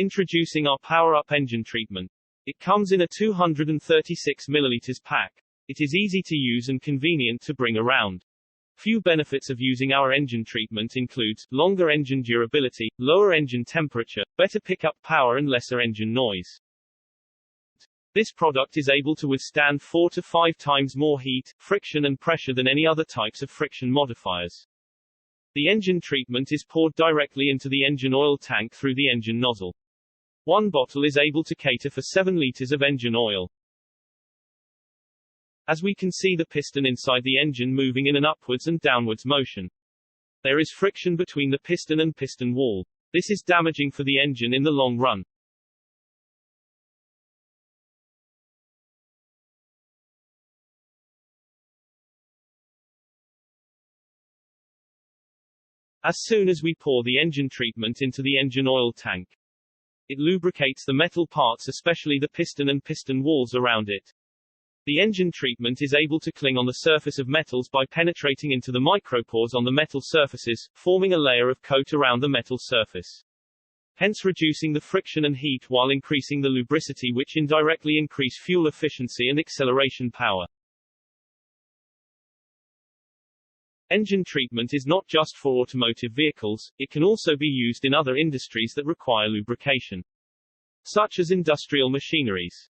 Introducing our power-up engine treatment. It comes in a 236 ml pack. It is easy to use and convenient to bring around. Few benefits of using our engine treatment includes longer engine durability, lower engine temperature, better pickup power and lesser engine noise. This product is able to withstand 4 to 5 times more heat, friction and pressure than any other types of friction modifiers. The engine treatment is poured directly into the engine oil tank through the engine nozzle. One bottle is able to cater for 7 liters of engine oil. As we can see the piston inside the engine moving in an upwards and downwards motion. There is friction between the piston and piston wall. This is damaging for the engine in the long run. As soon as we pour the engine treatment into the engine oil tank, it lubricates the metal parts, especially the piston and piston walls around it. The engine treatment is able to cling on the surface of metals by penetrating into the micropores on the metal surfaces, forming a layer of coat around the metal surface. Hence reducing the friction and heat while increasing the lubricity, which indirectly increase fuel efficiency and acceleration power. Engine treatment is not just for automotive vehicles, it can also be used in other industries that require lubrication, such as industrial machineries.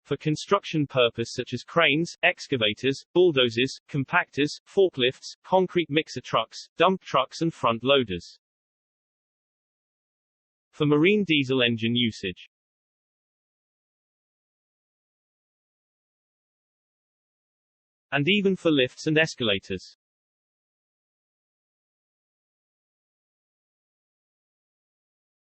For construction purpose such as cranes, excavators, bulldozers, compactors, forklifts, concrete mixer trucks, dump trucks and front loaders. For marine diesel engine usage. And even for lifts and escalators.